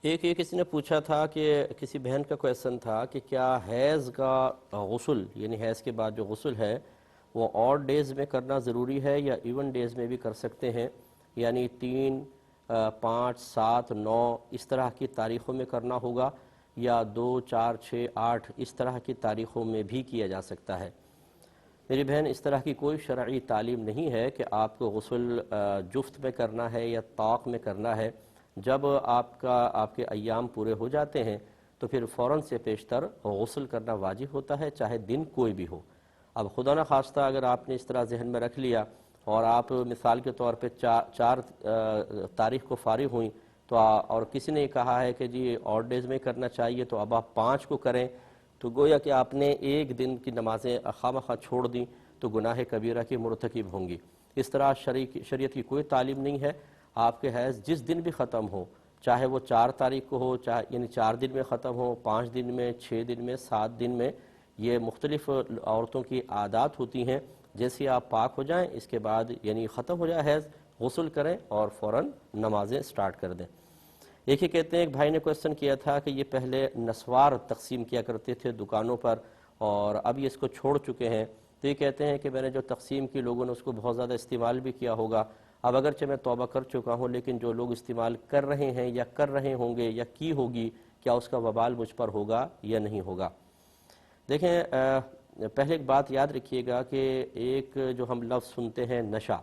ایک یہ کسی نے پوچھا تھا کہ کسی بہن کا کویشچن تھا کہ کیا حیض کا غسل یعنی حیض کے بعد جو غسل ہے وہ آڈ ڈیز میں کرنا ضروری ہے یا ایون ڈیز میں بھی کر سکتے ہیں، یعنی 3، 5، 7، 9 اس طرح کی تاریخوں میں کرنا ہوگا یا 2، 4، 6، 8 اس طرح کی تاریخوں میں بھی کیا جا سکتا ہے؟ میری بہن، اس طرح کی کوئی شرعی تعلیم نہیں ہے کہ آپ کو غسل جفت میں کرنا ہے یا طاق میں کرنا ہے۔ جب آپ کے ایام پورے ہو جاتے ہیں تو پھر فوراً سے پیشتر غسل کرنا واجب ہوتا ہے، چاہے دن کوئی بھی ہو۔ اب خدا نہ خواستہ اگر آپ نے اس طرح ذہن میں رکھ لیا اور آپ مثال کے طور پہ 4 تاریخ کو فارغ ہوئیں تو اور کسی نے کہا ہے کہ جی آڈ ڈیز میں کرنا چاہیے تو اب آپ 5 کو کریں، تو گویا کہ آپ نے ایک دن کی نمازیں خواہ چھوڑ دیں تو گناہ کبیرہ کی مرتکب ہوں گی۔ اس طرح شریعت کی کوئی تعلیم نہیں ہے۔ آپ کے حیض جس دن بھی ختم ہو، چاہے وہ 4 تاریخ کو ہو، چاہے یعنی 4 دن میں ختم ہو، 5 دن میں، 6 دن میں، 7 دن میں، یہ مختلف عورتوں کی عادات ہوتی ہیں۔ جیسے آپ پاک ہو جائیں اس کے بعد یعنی ختم ہو جائے حیض، غسل کریں اور فوراً نمازیں سٹارٹ کر دیں۔ ایک ہی کہتے ہیں، ایک بھائی نے کویشچن کیا تھا کہ یہ پہلے نسوار تقسیم کیا کرتے تھے دکانوں پر اور اب یہ اس کو چھوڑ چکے ہیں، تو یہ کہتے ہیں کہ میں نے جو تقسیم کی لوگوں نے اس کو بہت زیادہ استعمال بھی کیا ہوگا، اب اگرچہ میں توبہ کر چکا ہوں لیکن جو لوگ استعمال کر رہے ہیں یا کر رہے ہوں گے یا کی ہوگی، کیا اس کا وبال مجھ پر ہوگا یا نہیں ہوگا؟ دیکھیں، پہلے ایک بات یاد رکھیے گا کہ ایک جو ہم لفظ سنتے ہیں نشہ،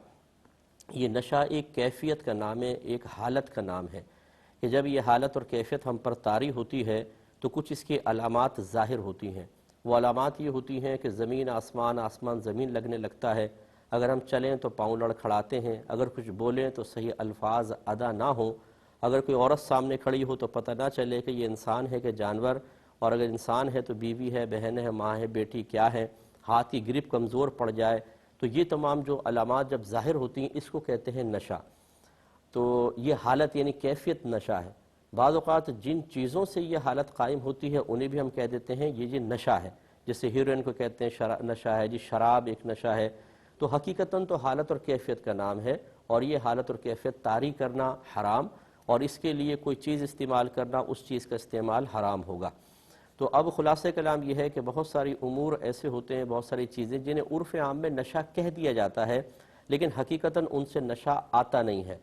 یہ نشہ ایک کیفیت کا نام ہے، ایک حالت کا نام ہے کہ جب یہ حالت اور کیفیت ہم پر طاری ہوتی ہے تو کچھ اس کی علامات ظاہر ہوتی ہیں۔ وہ علامات یہ ہوتی ہیں کہ زمین آسمان، آسمان زمین لگنے لگتا ہے، اگر ہم چلیں تو پاؤں لڑکھڑاتے ہیں، اگر کچھ بولیں تو صحیح الفاظ ادا نہ ہوں، اگر کوئی عورت سامنے کھڑی ہو تو پتہ نہ چلے کہ یہ انسان ہے کہ جانور، اور اگر انسان ہے تو بیوی ہے، بہن ہے، ماں ہے، بیٹی کیا ہے، ہاتھ کی گرپ کمزور پڑ جائے، تو یہ تمام جو علامات جب ظاہر ہوتی ہیں اس کو کہتے ہیں نشہ۔ تو یہ حالت یعنی کیفیت نشہ ہے۔ بعض اوقات جن چیزوں سے یہ حالت قائم ہوتی ہے انہیں بھی ہم کہہ دیتے ہیں یہ نشہ ہے، جیسے ہیروئن کو کہتے ہیں نشہ ہے، جی شراب ایک نشہ ہے۔ تو حقیقتاً تو حالت اور کیفیت کا نام ہے، اور یہ حالت اور کیفیت طاری کرنا حرام، اور اس کے لیے کوئی چیز استعمال کرنا، اس چیز کا استعمال حرام ہوگا۔ تو اب خلاصہ کلام یہ ہے کہ بہت ساری امور ایسے ہوتے ہیں، بہت ساری چیزیں جنہیں عرف عام میں نشہ کہہ دیا جاتا ہے لیکن حقیقتاً ان سے نشہ آتا نہیں ہے۔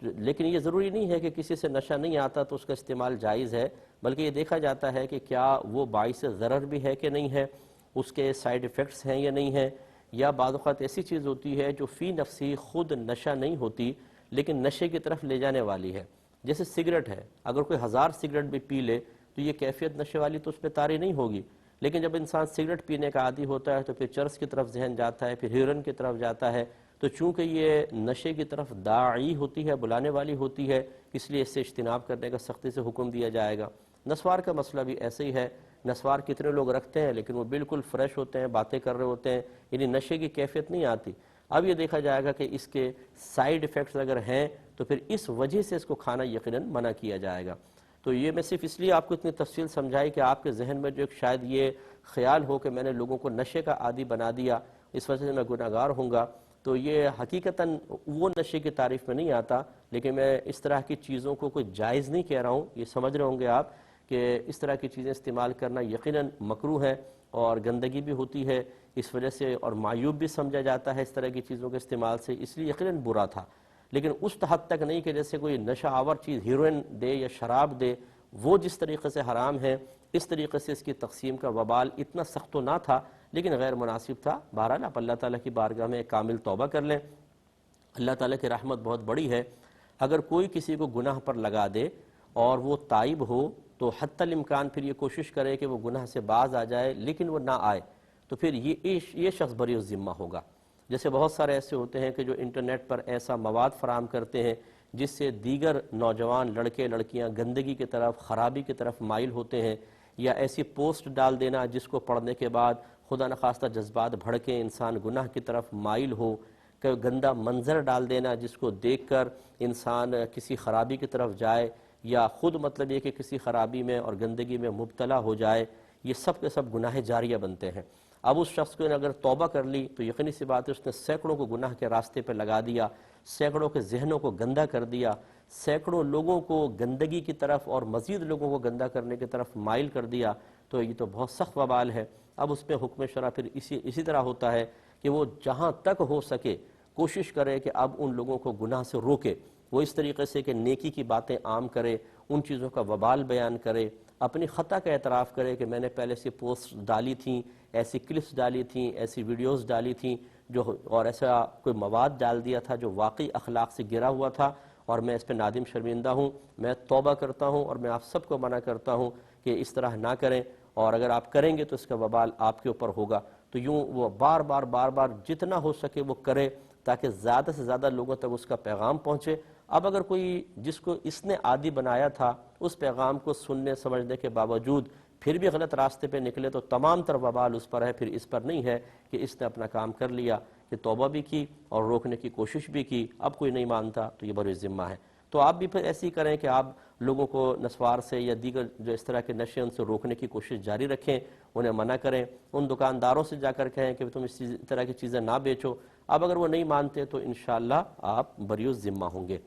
لیکن یہ ضروری نہیں ہے کہ کسی سے نشہ نہیں آتا تو اس کا استعمال جائز ہے، بلکہ یہ دیکھا جاتا ہے کہ کیا وہ باعث ضرر بھی ہے کہ نہیں ہے، اس کے سائیڈ ایفیکٹس ہیں یا نہیں ہیں، یا بعض اوقات ایسی چیز ہوتی ہے جو فی نفسی خود نشہ نہیں ہوتی لیکن نشے کی طرف لے جانے والی ہے۔ جیسے سگریٹ ہے، اگر کوئی 1000 سگریٹ بھی پی لے تو یہ کیفیت نشے والی تو اس پہ طاری نہیں ہوگی، لیکن جب انسان سگریٹ پینے کا عادی ہوتا ہے تو پھر چرس کی طرف ذہن جاتا ہے، پھر ہیروئن کی طرف جاتا ہے، تو چونکہ یہ نشے کی طرف داعی ہوتی ہے، بلانے والی ہوتی ہے، اس لیے اس سے اجتناب کرنے کا سختی سے حکم دیا جائے گا۔ نسوار کا مسئلہ بھی ایسے ہی ہے، نسوار کتنے لوگ رکھتے ہیں لیکن وہ بالکل فریش ہوتے ہیں، باتیں کر رہے ہوتے ہیں، یعنی نشے کی کیفیت نہیں آتی۔ اب یہ دیکھا جائے گا کہ اس کے سائیڈ ایفیکٹس اگر ہیں تو پھر اس وجہ سے اس کو کھانا یقیناً منع کیا جائے گا۔ تو یہ میں صرف اس لیے آپ کو اتنی تفصیل سمجھائی کہ آپ کے ذہن میں جو ایک شاید یہ خیال ہو کہ میں نے لوگوں کو نشے کا عادی بنا دیا، اس وجہ سے میں گناہگار ہوں گا، تو یہ حقیقتاً وہ نشے کی تعریف میں نہیں آتا، لیکن میں اس طرح کی چیزوں کو کوئی جائز نہیں کہہ رہا ہوں۔ یہ سمجھ رہے ہوں گے آپ کہ اس طرح کی چیزیں استعمال کرنا یقیناً مکروہ ہے اور گندگی بھی ہوتی ہے اس وجہ سے، اور معیوب بھی سمجھا جاتا ہے اس طرح کی چیزوں کے استعمال سے، اس لیے یقیناً برا تھا، لیکن اس حد تک نہیں کہ جیسے کوئی نشہ آور چیز ہیروئن دے یا شراب دے، وہ جس طریقے سے حرام ہے اس طریقے سے اس کی تقسیم کا وبال اتنا سخت تو نہ تھا لیکن غیر مناسب تھا۔ بہرحال آپ اللہ تعالیٰ کی بارگاہ میں کامل توبہ کر لیں، اللہ تعالیٰ کی رحمت بہت بڑی ہے۔ اگر کوئی کسی کو گناہ پر لگا دے اور وہ تائب ہو تو حتی الامکان پھر یہ کوشش کرے کہ وہ گناہ سے باز آ جائے، لیکن وہ نہ آئے تو پھر یہ شخص بری الذمہ ہوگا۔ جیسے بہت سارے ایسے ہوتے ہیں کہ جو انٹرنیٹ پر ایسا مواد فراہم کرتے ہیں جس سے دیگر نوجوان لڑکے لڑکیاں گندگی کی طرف، خرابی کی طرف مائل ہوتے ہیں، یا ایسی پوسٹ ڈال دینا جس کو پڑھنے کے بعد خدا نخواستہ جذبات بھڑکیں، انسان گناہ کی طرف مائل ہو، کہ گندہ منظر ڈال دینا جس کو دیکھ کر انسان کسی خرابی کی طرف جائے، یا خود مطلب یہ کہ کسی خرابی میں اور گندگی میں مبتلا ہو جائے، یہ سب کے سب گناہ جاریہ بنتے ہیں۔ اب اس شخص کو نے اگر توبہ کر لی تو یقینی سی بات ہے اس نے سینکڑوں کو گناہ کے راستے پہ لگا دیا، سینکڑوں کے ذہنوں کو گندہ کر دیا، سینکڑوں لوگوں کو گندگی کی طرف اور مزید لوگوں کو گندہ کرنے کی طرف مائل کر دیا تو یہ تو بہت سخت وبال ہے۔ اب اس میں حکم شرع پھر اسی طرح ہوتا ہے کہ وہ جہاں تک ہو سکے کوشش کرے کہ اب ان لوگوں کو گناہ سے روکے، وہ اس طریقے سے کہ نیکی کی باتیں عام کرے، ان چیزوں کا وبال بیان کرے، اپنی خطا کا اعتراف کرے کہ میں نے پہلے سے پوسٹ ڈالی تھیں، ایسی کلپس ڈالی تھیں، ایسی ویڈیوز ڈالی تھیں اور ایسا کوئی مواد ڈال دیا تھا جو واقعی اخلاق سے گرا ہوا تھا، اور میں اس پہ نادم شرمندہ ہوں، میں توبہ کرتا ہوں اور میں آپ سب کو منع کرتا ہوں کہ اس طرح نہ کریں، اور اگر آپ کریں گے تو اس کا وبال آپ کے اوپر ہوگا۔ تو یوں وہ بار بار جتنا ہو سکے وہ کرے تاکہ زیادہ سے زیادہ لوگوں تک اس کا پیغام پہنچے۔ اب اگر کوئی جس کو اس نے عادی بنایا تھا اس پیغام کو سننے سمجھنے کے باوجود پھر بھی غلط راستے پہ نکلے تو تمام تر وبال اس پر ہے، پھر اس پر نہیں ہے کہ اس نے اپنا کام کر لیا کہ توبہ بھی کی اور روکنے کی کوشش بھی کی، اب کوئی نہیں مانتا تو یہ بروئے ذمہ ہے۔ تو آپ بھی پھر ایسی کریں کہ آپ لوگوں کو نسوار سے یا دیگر جو اس طرح کے نشے ان سے روکنے کی کوشش جاری رکھیں، انہیں منع کریں، ان دکانداروں سے جا کر کہیں کہ تم اس طرح کی چیزیں نہ بیچو۔ اب اگر وہ نہیں مانتے تو انشاءاللہ آپ بری الذمہ ہوں گے۔